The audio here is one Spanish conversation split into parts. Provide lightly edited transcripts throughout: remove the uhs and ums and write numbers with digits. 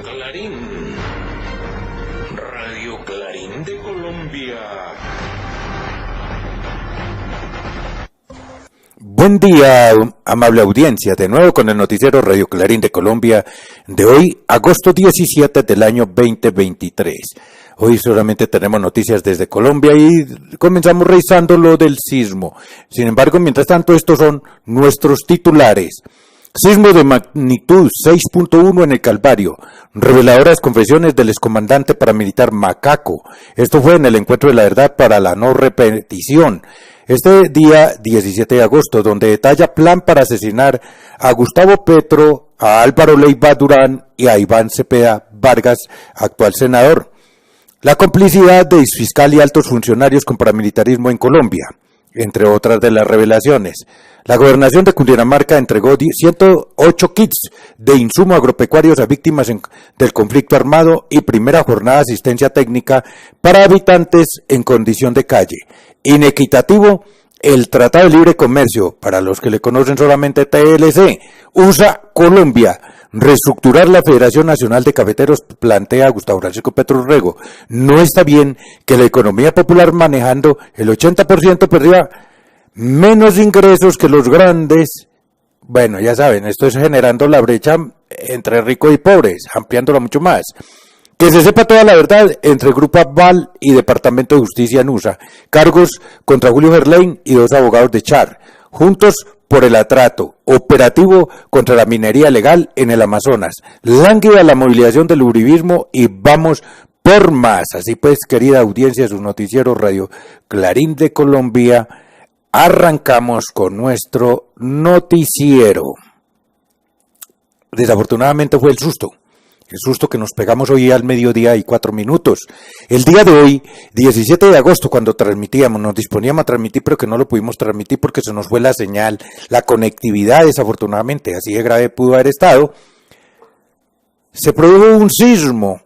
Radio Clarín de Colombia. Buen día, amable audiencia, de nuevo con el noticiero Radio Clarín de Colombia de hoy, agosto 17 del año 2023. Hoy solamente tenemos noticias desde Colombia y comenzamos revisando lo del sismo. Sin embargo, mientras tanto, estos son nuestros titulares. Sismo de magnitud 6.1 en el Calvario. Reveladoras confesiones del excomandante paramilitar Macaco. Esto fue en el Encuentro de la Verdad para la No Repetición. Este día 17 de agosto, donde detalla plan para asesinar a Gustavo Petro, a Álvaro Leiva Durán y a Iván Cepeda Vargas, actual senador. La complicidad de exfiscal y altos funcionarios con paramilitarismo en Colombia, entre otras de las revelaciones. La gobernación de Cundinamarca entregó 108 kits de insumo agropecuarios a víctimas del conflicto armado y primera jornada de asistencia técnica para habitantes en condición de calle. Inequitativo el Tratado de Libre Comercio, para los que le conocen solamente TLC, USA Colombia. Reestructurar la Federación Nacional de Cafeteros, plantea Gustavo Francisco Petro Urrego. No está bien que la economía popular, manejando el 80% perdía menos ingresos que los grandes. Bueno, ya saben, esto es generando la brecha entre ricos y pobres, ampliándola mucho más. Que se sepa toda la verdad entre Grupo Aval y Departamento de Justicia en USA. Cargos contra Julio Gerlain y 2 abogados de Char. Juntos por el atrato. Operativo contra la minería legal en el Amazonas. Lánguida la movilización del uribismo y vamos por más. Así pues, querida audiencia, su noticiero Radio Clarín de Colombia. Arrancamos con nuestro noticiero. Desafortunadamente fue el susto que nos pegamos hoy al mediodía y 4 minutos. El día de hoy, 17 de agosto, cuando transmitíamos, nos disponíamos a transmitir, pero que no lo pudimos transmitir porque se nos fue la señal, la conectividad, desafortunadamente, así de grave pudo haber estado, se produjo un sismo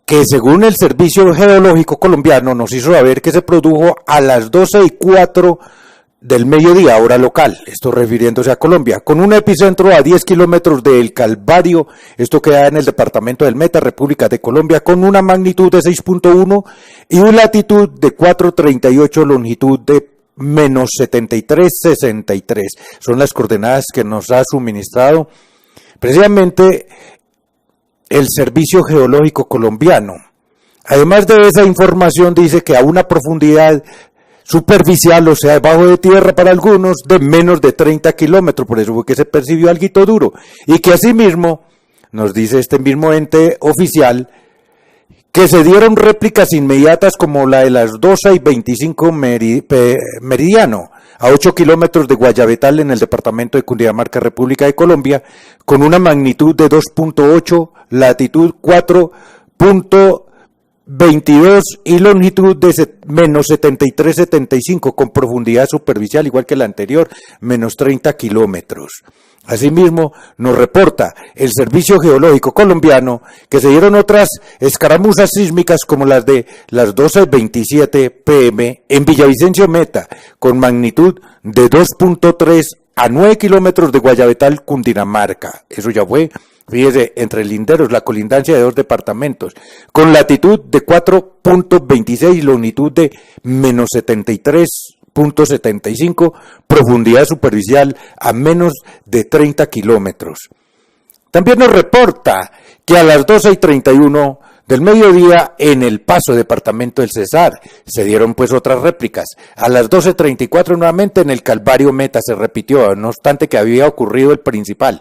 que, según el Servicio Geológico Colombiano, nos hizo saber que se produjo a las 12:04 del mediodía, hora local, esto refiriéndose a Colombia, con un epicentro a 10 kilómetros del Calvario, esto queda en el departamento del Meta, República de Colombia, con una magnitud de 6.1 y una latitud de 4.38, longitud de menos 73.63. Son las coordenadas que nos ha suministrado precisamente el Servicio Geológico Colombiano. Además de esa información, dice que a una profundidad superficial, o sea, debajo de tierra para algunos, de menos de 30 kilómetros, por eso fue que se percibió alguito duro, y que asimismo, nos dice este mismo ente oficial, que se dieron réplicas inmediatas como la de las 12:25 meridiano, a 8 kilómetros de Guayabetal en el departamento de Cundinamarca, República de Colombia, con una magnitud de 2.8, latitud 4.22 y longitud de menos 73.75, con profundidad superficial igual que la anterior, menos 30 kilómetros. Asimismo, nos reporta el Servicio Geológico Colombiano que se dieron otras escaramuzas sísmicas como las de las 12:27 p.m. en Villavicencio Meta, con magnitud de 2.3 a 9 kilómetros de Guayabetal, Cundinamarca. Eso ya fue, fíjese, entre linderos, la colindancia de 2 departamentos, con latitud de 4.26 y longitud de menos 73.75, profundidad superficial a menos de 30 kilómetros. También nos reporta que a las 12:31 del mediodía en El Paso, departamento del Cesar, se dieron pues otras réplicas. A las 12:34 nuevamente en el Calvario Meta se repitió, no obstante que había ocurrido el principal.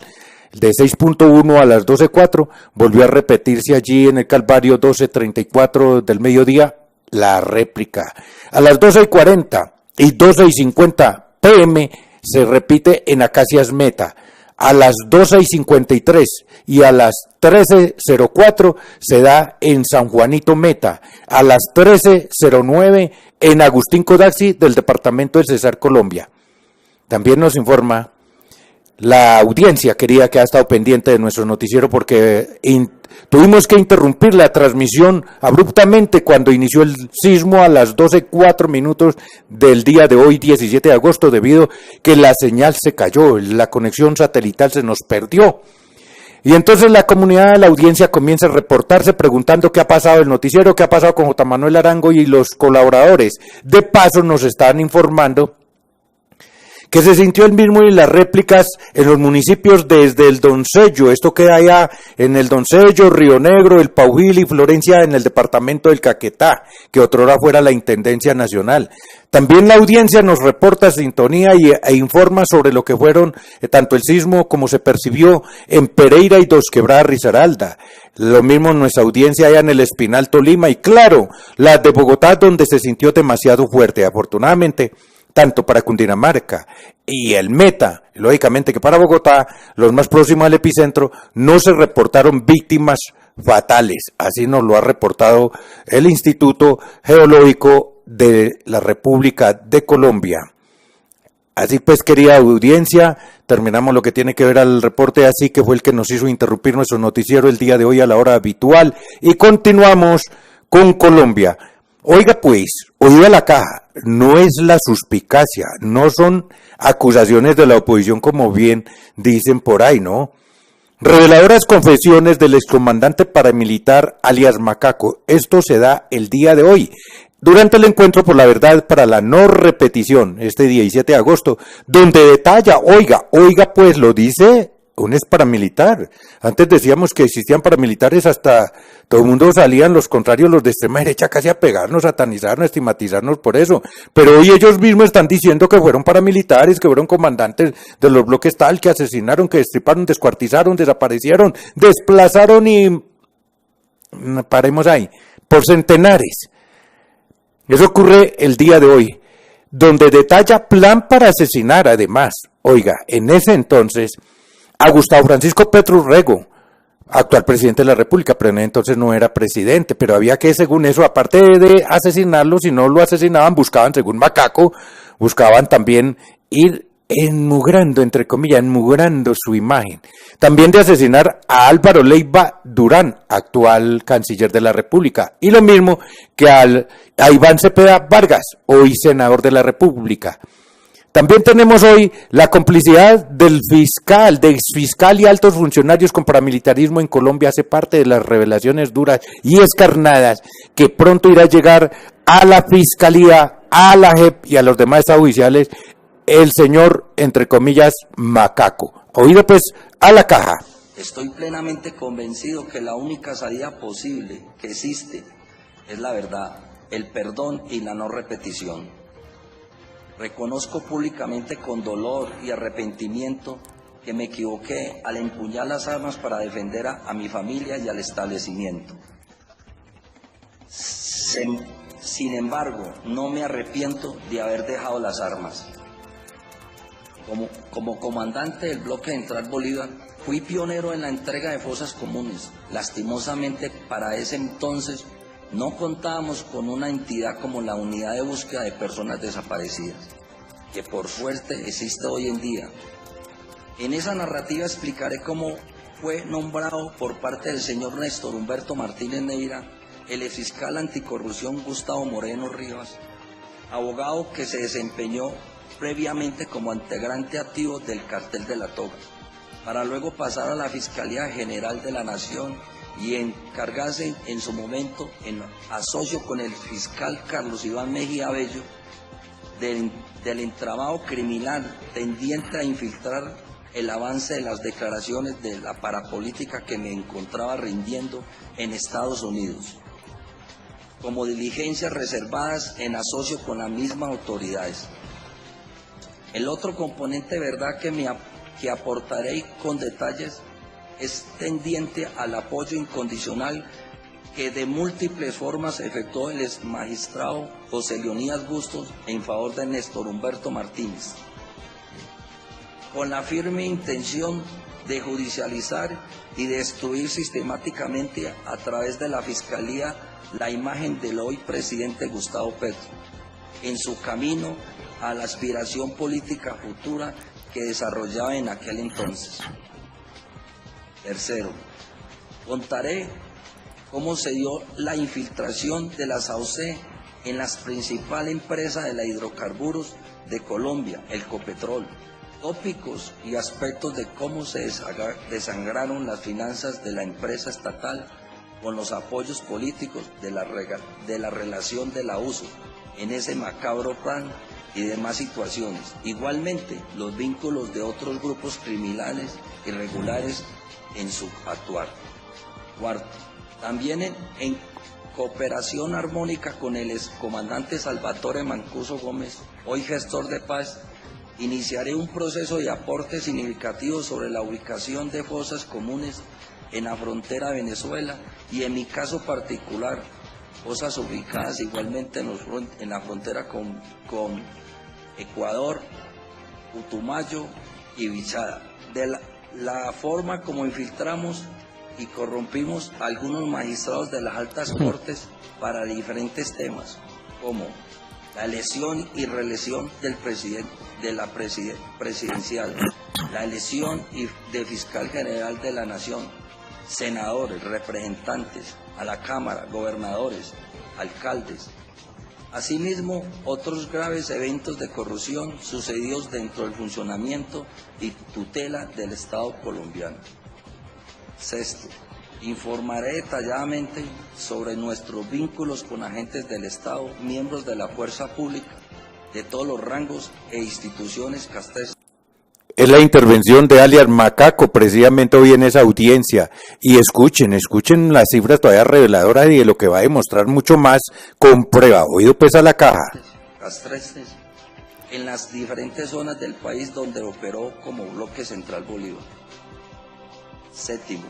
De 6.1 a las 12:04 volvió a repetirse allí en el Calvario, 12:34 del mediodía, la réplica. A las 12:40 y 12:50 p.m. se repite en Acacias Meta. A las 12:53 y a las 13:04 se da en San Juanito Meta. A las 13:09 en Agustín Codaxi del departamento del Cesar, Colombia. También nos informa la audiencia querida que ha estado pendiente de nuestro noticiero porque tuvimos que interrumpir la transmisión abruptamente cuando inició el sismo a las 12:04 del día de hoy, 17 de agosto, debido que la señal se cayó, la conexión satelital se nos perdió. Y entonces la comunidad de la audiencia comienza a reportarse preguntando qué ha pasado el noticiero, qué ha pasado con J. Manuel Arango y los colaboradores. De paso nos están informando que se sintió el mismo en las réplicas en los municipios desde el Doncello, esto queda allá en el Doncello, Río Negro, el Paujil y Florencia en el departamento del Caquetá, que otrora fuera la Intendencia Nacional. También la audiencia nos reporta sintonía e informa sobre lo que fueron tanto el sismo como se percibió en Pereira y Dos Quebradas, Risaralda. Lo mismo nuestra audiencia allá en el Espinal, Tolima, y claro, la de Bogotá, donde se sintió demasiado fuerte. Afortunadamente, tanto para Cundinamarca y el Meta, lógicamente que para Bogotá, los más próximos al epicentro, no se reportaron víctimas fatales. Así nos lo ha reportado el Instituto Geológico de la República de Colombia. Así pues, querida audiencia, terminamos lo que tiene que ver al reporte así, que fue el que nos hizo interrumpir nuestro noticiero el día de hoy a la hora habitual, y continuamos con Colombia. Oiga pues, oída la caja, no es la suspicacia, no son acusaciones de la oposición como bien dicen por ahí, ¿no? Reveladoras confesiones del excomandante paramilitar alias Macaco, esto se da el día de hoy, durante el encuentro por la verdad para la no repetición, este 17 de agosto, donde detalla, oiga pues lo dice un ex paramilitar. Antes decíamos que existían paramilitares, hasta todo el mundo salían los contrarios, los de extrema derecha, casi a pegarnos, satanizarnos, estigmatizarnos por eso. Pero hoy ellos mismos están diciendo que fueron paramilitares, que fueron comandantes de los bloques tal, que asesinaron, que destriparon, descuartizaron, desaparecieron, desplazaron y... paremos ahí, por centenares. Eso ocurre el día de hoy, donde detalla plan para asesinar además. Oiga, en ese entonces, a Gustavo Francisco Petro Rego, actual presidente de la República, pero en ese entonces no era presidente, pero había que, según eso, aparte de asesinarlo, si no lo asesinaban, buscaban, según Macaco, buscaban también ir enmugrando, entre comillas, enmugrando su imagen. También de asesinar a Álvaro Leiva Durán, actual canciller de la República, y lo mismo que a Iván Cepeda Vargas, hoy senador de la República. También tenemos hoy la complicidad del fiscal, de exfiscal y altos funcionarios con paramilitarismo en Colombia. Hace parte de las revelaciones duras y escarnadas que pronto irá a llegar a la Fiscalía, a la JEP y a los demás estados judiciales el señor, entre comillas, Macaco. Oído pues a la caja. Estoy plenamente convencido que la única salida posible que existe es la verdad, el perdón y la no repetición. Reconozco públicamente con dolor y arrepentimiento que me equivoqué al empuñar las armas para defender a mi familia y al establecimiento. Sin embargo, no me arrepiento de haber dejado las armas. Como comandante del bloque central Bolívar, fui pionero en la entrega de fosas comunes. Lastimosamente, para ese entonces, no contábamos con una entidad como la Unidad de Búsqueda de Personas Desaparecidas, que por suerte existe hoy en día. En esa narrativa explicaré cómo fue nombrado por parte del señor Néstor Humberto Martínez Neira el fiscal anticorrupción Gustavo Moreno Rivas, abogado que se desempeñó previamente como integrante activo del Cartel de la Toga, para luego pasar a la Fiscalía General de la Nación y encargarse en su momento, en asocio con el fiscal Carlos Iván Mejía Bello, del entramado criminal tendiente a infiltrar el avance de las declaraciones de la parapolítica que me encontraba rindiendo en Estados Unidos, como diligencias reservadas en asocio con las mismas autoridades. El otro componente de verdad que aportaré con detalles es tendiente al apoyo incondicional que de múltiples formas efectuó el exmagistrado José Leonidas Bustos en favor de Néstor Humberto Martínez, con la firme intención de judicializar y destruir sistemáticamente a través de la Fiscalía la imagen del hoy presidente Gustavo Petro, en su camino a la aspiración política futura que desarrollaba en aquel entonces. Tercero, contaré cómo se dio la infiltración de la SAOC en las principales empresas de la hidrocarburos de Colombia, el Copetrol, tópicos y aspectos de cómo se desangraron las finanzas de la empresa estatal con los apoyos políticos de la relación de la USO en ese macabro plan y demás situaciones. Igualmente, los vínculos de otros grupos criminales irregulares en su actuar. Cuarto, también en cooperación armónica con el excomandante Salvatore Mancuso Gómez, hoy gestor de paz, iniciaré un proceso de aporte significativo sobre la ubicación de fosas comunes en la frontera de Venezuela y en mi caso particular, fosas ubicadas igualmente en la frontera con Ecuador, Putumayo y Bichada. De la forma como infiltramos y corrompimos a algunos magistrados de las altas cortes para diferentes temas, como la elección y reelección del presidente, de la presidencial, la elección de fiscal general de la nación, senadores, representantes a la Cámara, gobernadores, alcaldes. Asimismo, otros graves eventos de corrupción sucedidos dentro del funcionamiento y tutela del Estado colombiano. Sexto, informaré detalladamente sobre nuestros vínculos con agentes del Estado, miembros de la fuerza pública, de todos los rangos e instituciones castrenses. Es la intervención de alias Macaco, precisamente hoy en esa audiencia. Y escuchen las cifras todavía reveladoras y de lo que va a demostrar mucho más con prueba. Oído pues a la caja. Castrenses en las diferentes zonas del país donde operó como bloque central Bolívar. Séptimo,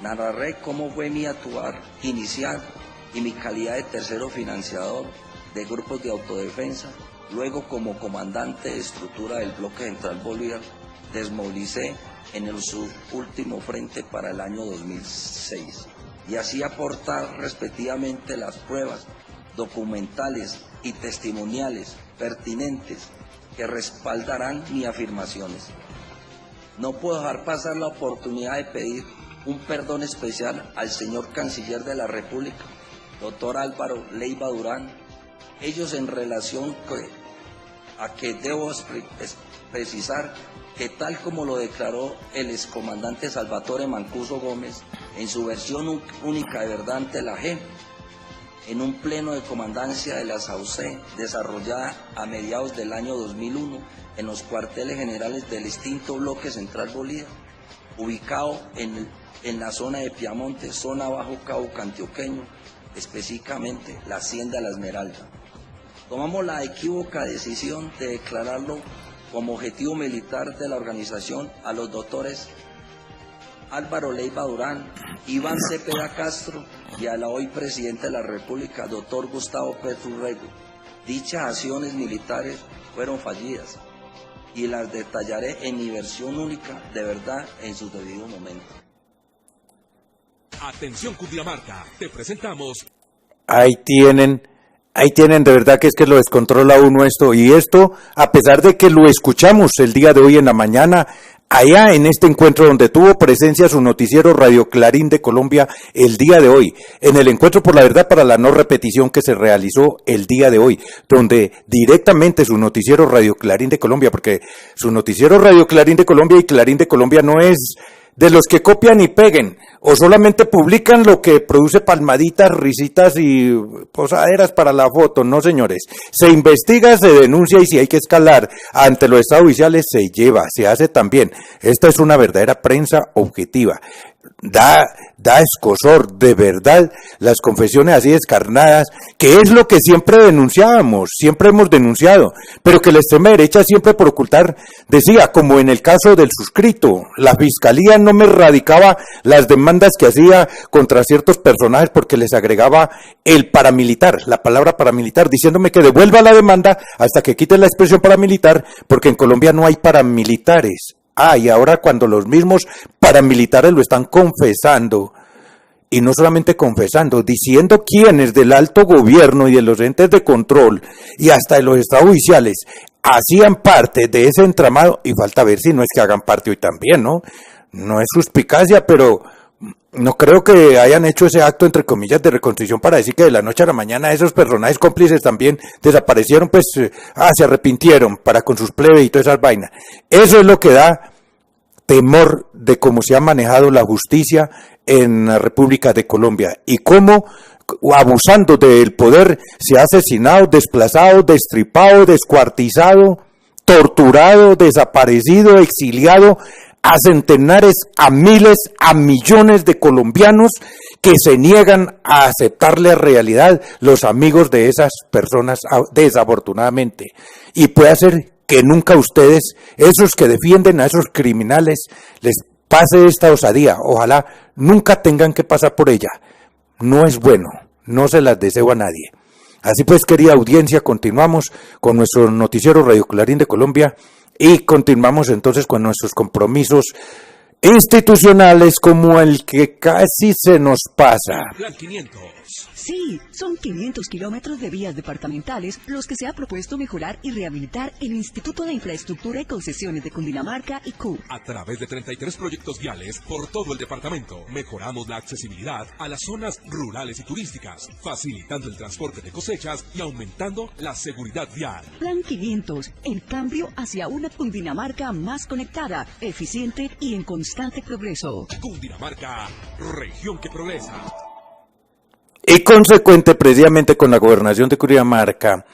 narraré cómo fue mi actuar inicial y mi calidad de tercero financiador de grupos de autodefensa. Luego, como comandante de estructura del bloque central Bolívar, desmovilicé en el último frente para el año 2006 y así aportar respectivamente las pruebas documentales y testimoniales pertinentes que respaldarán mis afirmaciones. No puedo dejar pasar la oportunidad de pedir un perdón especial al señor Canciller de la República, doctor Álvaro Leiva Durán. Ellos en relación a que debo precisar que tal como lo declaró el excomandante Salvatore Mancuso Gómez en su versión única de verdad ante la JEP, en un pleno de comandancia de la SAUCE desarrollada a mediados del año 2001 en los cuarteles generales del extinto bloque central Bolívar, ubicado en la zona de Piamonte, zona Bajo Cauca Antioqueño, específicamente la Hacienda La Esmeralda. Tomamos la equívoca decisión de declararlo como objetivo militar de la organización a los doctores Álvaro Leiva Durán, Iván Cepeda Castro y a la hoy presidente de la República, doctor Gustavo Petro Rego. Dichas acciones militares fueron fallidas y las detallaré en mi versión única de verdad en su debido momento. Atención Cundinamarca, te presentamos. Ahí tienen de verdad que es que lo descontrola uno esto, y esto a pesar de que lo escuchamos el día de hoy en la mañana, allá en este encuentro donde tuvo presencia su noticiero Radio Clarín de Colombia el día de hoy, en el encuentro por la verdad para la no repetición que se realizó el día de hoy, donde directamente su noticiero Radio Clarín de Colombia, porque su noticiero Radio Clarín de Colombia y Clarín de Colombia no es de los que copian y peguen, o solamente publican lo que produce palmaditas, risitas y posaderas para la foto. No, señores, se investiga, se denuncia y si hay que escalar ante los estados judiciales se lleva, se hace también. Esta es una verdadera prensa objetiva. Da escozor, de verdad, las confesiones así descarnadas, que es lo que siempre denunciábamos, siempre hemos denunciado, pero que la extrema derecha siempre por ocultar decía, como en el caso del suscrito, la fiscalía no me radicaba las demandas que hacía contra ciertos personajes porque les agregaba el paramilitar, la palabra paramilitar, diciéndome que devuelva la demanda hasta que quiten la expresión paramilitar, porque en Colombia no hay paramilitares. Y ahora cuando los mismos paramilitares lo están confesando, y no solamente confesando, diciendo quiénes del alto gobierno y de los entes de control y hasta de los estados judiciales hacían parte de ese entramado, y falta ver si no es que hagan parte hoy también, ¿no? No es suspicacia, pero no creo que hayan hecho ese acto, entre comillas, de reconstrucción para decir que de la noche a la mañana esos personajes cómplices también desaparecieron, pues, se arrepintieron para con sus plebes y todas esas vainas. Eso es lo que da temor de cómo se ha manejado la justicia en la República de Colombia y cómo, abusando del poder, se ha asesinado, desplazado, destripado, descuartizado, torturado, desaparecido, exiliado a centenares, a miles, a millones de colombianos que se niegan a aceptarle a realidad los amigos de esas personas, desafortunadamente. Y puede ser que nunca ustedes, esos que defienden a esos criminales, les pase esta osadía. Ojalá nunca tengan que pasar por ella. No es bueno, no se las deseo a nadie. Así pues, querida audiencia, continuamos con nuestro noticiero Radio Clarín de Colombia y continuamos entonces con nuestros compromisos institucionales como el que casi se nos pasa. Plan 500. Sí, son 500 kilómetros de vías departamentales los que se ha propuesto mejorar y rehabilitar el Instituto de Infraestructura y Concesiones de Cundinamarca y CUC. A través de 33 proyectos viales por todo el departamento, mejoramos la accesibilidad a las zonas rurales y turísticas, facilitando el transporte de cosechas y aumentando la seguridad vial. Plan 500, el cambio hacia una Cundinamarca más conectada, eficiente y en constante progreso. Cundinamarca, región que progresa. Y consecuente precisamente con la gobernación de Cundinamarca,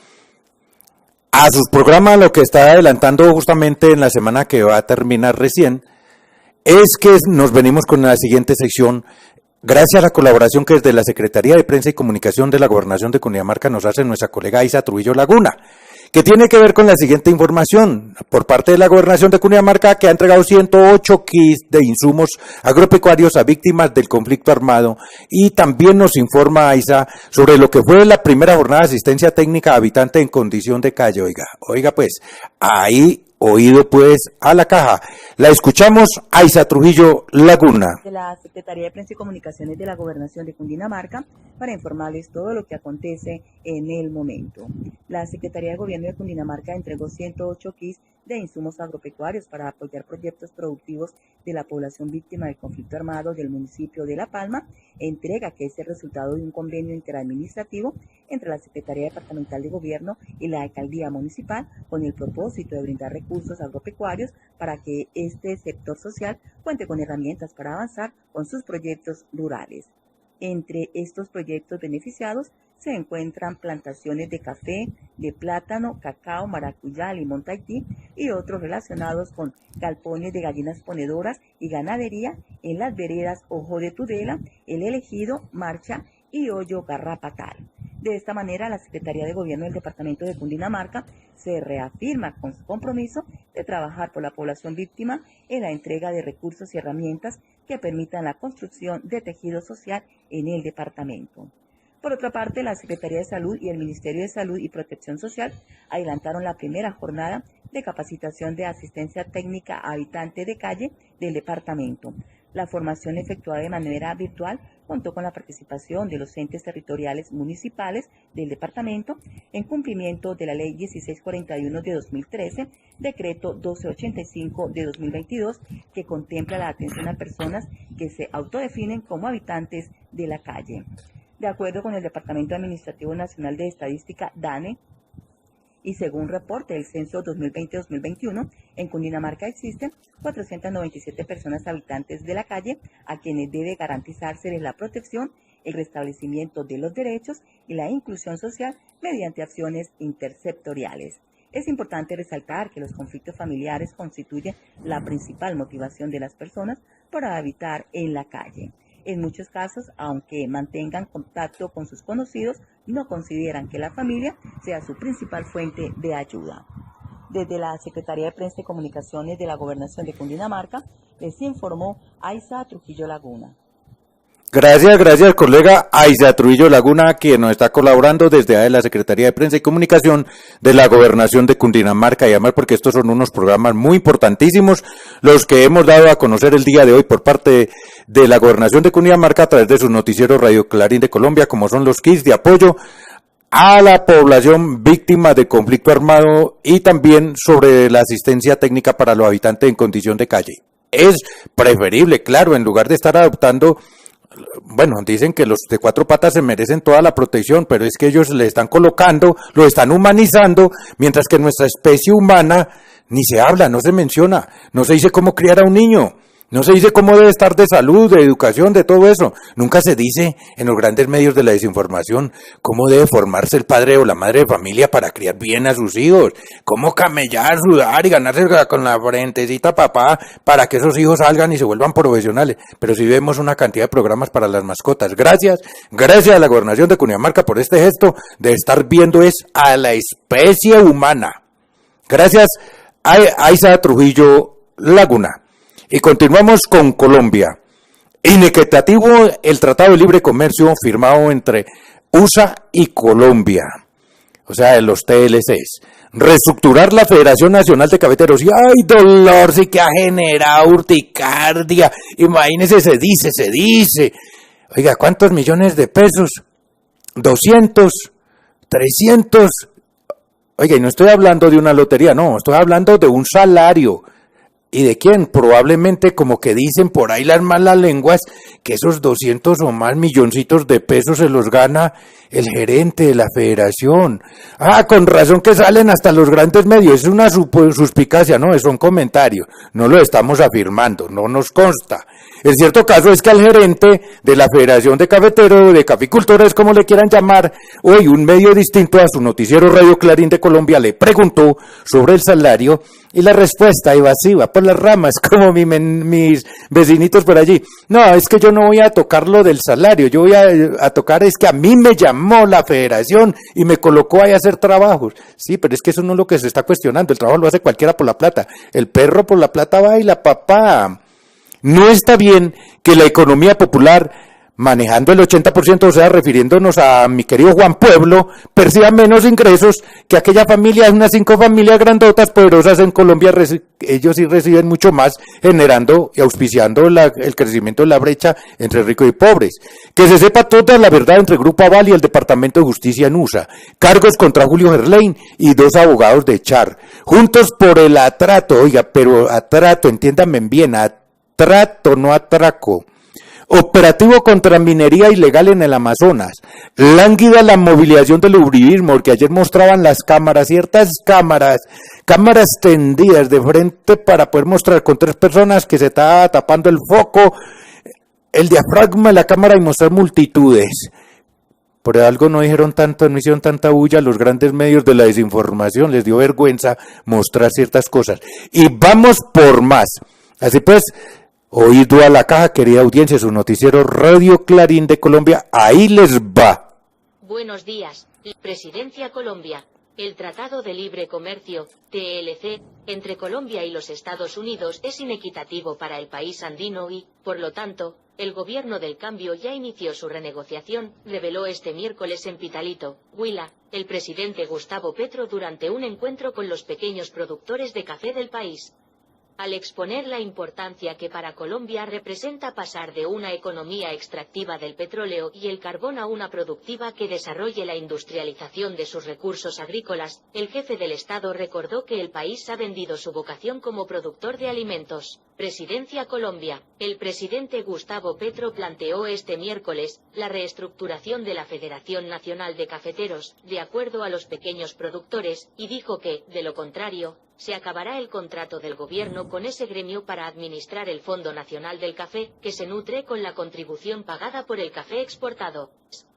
a sus programas lo que está adelantando justamente en la semana que va a terminar recién, es que nos venimos con la siguiente sección, gracias a la colaboración que desde la Secretaría de Prensa y Comunicación de la Gobernación de Cundinamarca nos hace nuestra colega Isa Trujillo Laguna, que tiene que ver con la siguiente información por parte de la Gobernación de Cundinamarca, que ha entregado 108 kits de insumos agropecuarios a víctimas del conflicto armado, y también nos informa Aiza sobre lo que fue la primera jornada de asistencia técnica a habitante en condición de calle. Oiga pues, ahí oído pues a la caja. La escuchamos, Aiza Trujillo Laguna. De la Secretaría de Prensa y Comunicaciones de la Gobernación de Cundinamarca para informarles todo lo que acontece en el momento. La Secretaría de Gobierno de Cundinamarca entregó 108 kits de insumos agropecuarios para apoyar proyectos productivos de la población víctima del conflicto armado del municipio de La Palma, entrega que es el resultado de un convenio interadministrativo entre la Secretaría Departamental de Gobierno y la Alcaldía Municipal con el propósito de brindar recursos agropecuarios para que este sector social cuente con herramientas para avanzar con sus proyectos rurales. Entre estos proyectos beneficiados se encuentran plantaciones de café, de plátano, cacao, maracuyá, limón Tahití y otros relacionados con galpones de gallinas ponedoras y ganadería en las veredas Ojo de Tudela, El Elegido, Marcha y Hoyo Garrapatal. De esta manera, la Secretaría de Gobierno del Departamento de Cundinamarca se reafirma con su compromiso de trabajar por la población víctima en la entrega de recursos y herramientas que permitan la construcción de tejido social en el departamento. Por otra parte, la Secretaría de Salud y el Ministerio de Salud y Protección Social adelantaron la primera jornada de capacitación de asistencia técnica a habitantes de calle del departamento. La formación efectuada de manera virtual contó con la participación de los entes territoriales municipales del departamento en cumplimiento de la Ley 1641 de 2013, Decreto 1285 de 2022, que contempla la atención a personas que se autodefinen como habitantes de la calle. De acuerdo con el Departamento Administrativo Nacional de Estadística, DANE, y según reporte del Censo 2020-2021, en Cundinamarca existen 497 personas habitantes de la calle a quienes debe garantizarse la protección, el restablecimiento de los derechos y la inclusión social mediante acciones intersectoriales. Es importante resaltar que los conflictos familiares constituyen la principal motivación de las personas para habitar en la calle. En muchos casos, aunque mantengan contacto con sus conocidos, no consideran que la familia sea su principal fuente de ayuda. Desde la Secretaría de Prensa y Comunicaciones de la Gobernación de Cundinamarca, les informó Aiza Trujillo Laguna. Gracias, colega Aiza Trujillo Laguna, quien nos está colaborando desde la Secretaría de Prensa y Comunicación de la Gobernación de Cundinamarca, y además porque estos son unos programas muy importantísimos, los que hemos dado a conocer el día de hoy por parte de la Gobernación de Cundinamarca a través de sus noticieros Radio Clarín de Colombia, como son los kits de apoyo a la población víctima de conflicto armado y también sobre la asistencia técnica para los habitantes en condición de calle. Es preferible, claro, en lugar de estar adoptando bueno, dicen que los de cuatro patas se merecen toda la protección, pero es que ellos le están colocando, lo están humanizando, mientras que nuestra especie humana ni se habla, no se menciona, no se dice cómo criar a un niño, no se dice cómo debe estar de salud, de educación, de todo eso. Nunca se dice en los grandes medios de la desinformación cómo debe formarse el padre o la madre de familia para criar bien a sus hijos, cómo camellar, sudar y ganarse con la frentecita papá para que esos hijos salgan y se vuelvan profesionales. Pero sí vemos una cantidad de programas para las mascotas. Gracias a la gobernación de Cundinamarca por este gesto de estar viendo es a la especie humana. Gracias a Isa Trujillo Laguna. Y continuamos con Colombia. Inequitativo el Tratado de Libre Comercio firmado entre USA y Colombia, o sea, los TLCs. Reestructurar la Federación Nacional de Cafeteros. Y ¡ay, dolor! Sí que ha generado urticardia. Imagínese, se dice. Oiga, ¿cuántos millones de pesos? 200, 300. Oiga, y no estoy hablando de una lotería, no, estoy hablando de un salario. ¿Y de quién? Probablemente, como que dicen por ahí las malas lenguas, que esos 200 o más milloncitos de pesos se los gana el gerente de la federación. Ah, con razón que salen hasta los grandes medios. Es una suspicacia, no, son comentarios. No lo estamos afirmando, no nos consta. El cierto caso es que al gerente de la Federación de Cafeteros, de Caficultores, como le quieran llamar, hoy un medio distinto a su noticiero Radio Clarín de Colombia le preguntó sobre el salario y la respuesta iba así, va por las ramas, como mis vecinitos por allí. No, es que yo no voy a tocar lo del salario, yo voy a tocar es que a mí me llamó la federación y me colocó ahí a hacer trabajos. Sí, pero es que eso no es lo que se está cuestionando, el trabajo lo hace cualquiera por la plata. El perro por la plata baila, papá. No está bien que la economía popular, manejando el 80%, o sea, refiriéndonos a mi querido Juan Pueblo, perciba menos ingresos que aquella familia, unas 5 familias grandotas, poderosas en Colombia, ellos sí reciben mucho más, generando y auspiciando el crecimiento de la brecha entre ricos y pobres. Que se sepa toda la verdad entre Grupo Aval y el Departamento de Justicia en USA. Cargos contra Julio Gerlain y 2 abogados de Char. Juntos por el atrato, oiga, pero atrato, entiéndanme bien, atrato, no atraco. Operativo contra minería ilegal en el Amazonas. Lánguida la movilización del uribismo, porque ayer mostraban las cámaras, ciertas cámaras tendidas de frente para poder mostrar con 3 personas que se estaba tapando el foco, el diafragma de la cámara y mostrar multitudes. Por algo no hicieron tanta bulla los grandes medios de la desinformación, les dio vergüenza mostrar ciertas cosas. Y vamos por más. Así pues, oído a la caja, querida audiencia, su noticiero Radio Clarín de Colombia, ahí les va. Buenos días, Presidencia Colombia. El Tratado de Libre Comercio, TLC, entre Colombia y los Estados Unidos es inequitativo para el país andino y, por lo tanto, el gobierno del cambio ya inició su renegociación, reveló este miércoles en Pitalito, Huila, el presidente Gustavo Petro durante un encuentro con los pequeños productores de café del país. Al exponer la importancia que para Colombia representa pasar de una economía extractiva del petróleo y el carbón a una productiva que desarrolle la industrialización de sus recursos agrícolas, el jefe del Estado recordó que el país ha vendido su vocación como productor de alimentos. Presidencia Colombia. El presidente Gustavo Petro planteó este miércoles la reestructuración de la Federación Nacional de Cafeteros, de acuerdo a los pequeños productores, y dijo que, de lo contrario, se acabará el contrato del gobierno con ese gremio para administrar el Fondo Nacional del Café, que se nutre con la contribución pagada por el café exportado.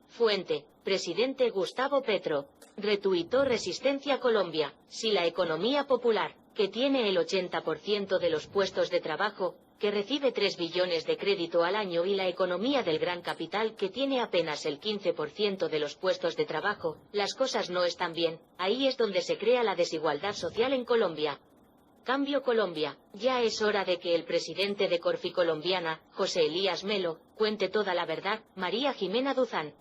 Fuente: presidente Gustavo Petro. Retuitó Resistencia Colombia. Si la economía popular, que tiene el 80% de los puestos de trabajo, que recibe 3 billones de crédito al año, y la economía del gran capital, que tiene apenas el 15% de los puestos de trabajo, las cosas no están bien, ahí es donde se crea la desigualdad social en Colombia. Cambio Colombia. Ya es hora de que el presidente de Corfi Colombiana, José Elías Melo, cuente toda la verdad. María Jimena Duzán.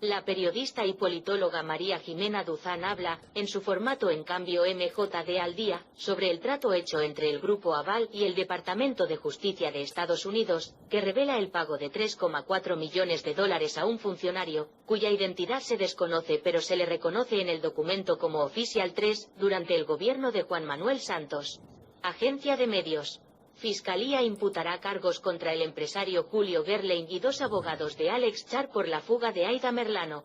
La periodista y politóloga María Jimena Duzán habla, en su formato En Cambio MJD al Día, sobre el trato hecho entre el Grupo Aval y el Departamento de Justicia de Estados Unidos, que revela el pago de $3,4 millones a un funcionario, cuya identidad se desconoce pero se le reconoce en el documento como Oficial 3, durante el gobierno de Juan Manuel Santos. Agencia de Medios. Fiscalía imputará cargos contra el empresario Julio Gerlein y 2 abogados de Alex Char por la fuga de Aida Merlano.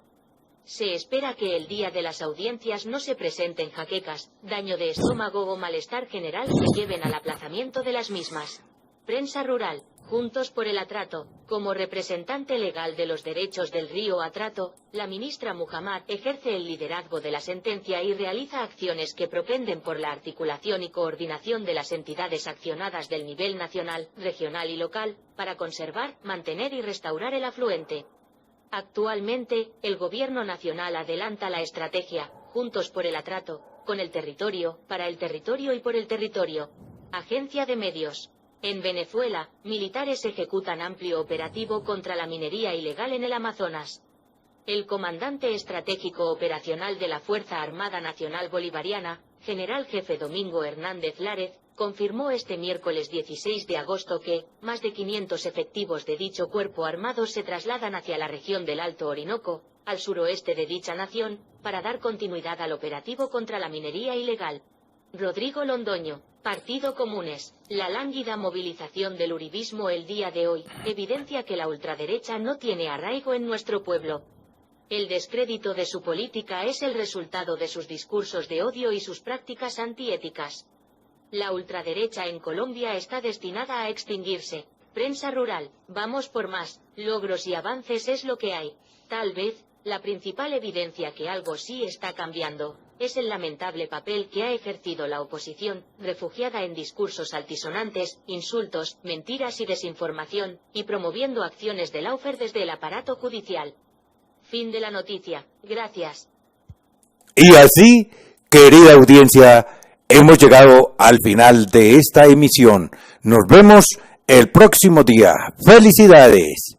Se espera que el día de las audiencias no se presenten jaquecas, daño de estómago o malestar general que lleven al aplazamiento de las mismas. Prensa rural. Juntos por el Atrato. Como representante legal de los derechos del río Atrato, la ministra Muhammad ejerce el liderazgo de la sentencia y realiza acciones que propenden por la articulación y coordinación de las entidades accionadas del nivel nacional, regional y local, para conservar, mantener y restaurar el afluente. Actualmente, el Gobierno Nacional adelanta la estrategia, Juntos por el Atrato, con el territorio, para el territorio y por el territorio. Agencia de Medios. En Venezuela, militares ejecutan amplio operativo contra la minería ilegal en el Amazonas. El comandante estratégico operacional de la Fuerza Armada Nacional Bolivariana, General Jefe Domingo Hernández Lárez, confirmó este miércoles 16 de agosto que, más de 500 efectivos de dicho cuerpo armado se trasladan hacia la región del Alto Orinoco, al suroeste de dicha nación, para dar continuidad al operativo contra la minería ilegal. Rodrigo Londoño, Partido Comunes. La lánguida movilización del uribismo el día de hoy evidencia que la ultraderecha no tiene arraigo en nuestro pueblo. El descrédito de su política es el resultado de sus discursos de odio y sus prácticas antiéticas. La ultraderecha en Colombia está destinada a extinguirse. Prensa rural. Vamos por más. Logros y avances es lo que hay. Tal vez, la principal evidencia que algo sí está cambiando es el lamentable papel que ha ejercido la oposición, refugiada en discursos altisonantes, insultos, mentiras y desinformación, y promoviendo acciones de lawfare desde el aparato judicial. Fin de la noticia. Gracias. Y así, querida audiencia, hemos llegado al final de esta emisión. Nos vemos el próximo día. ¡Felicidades!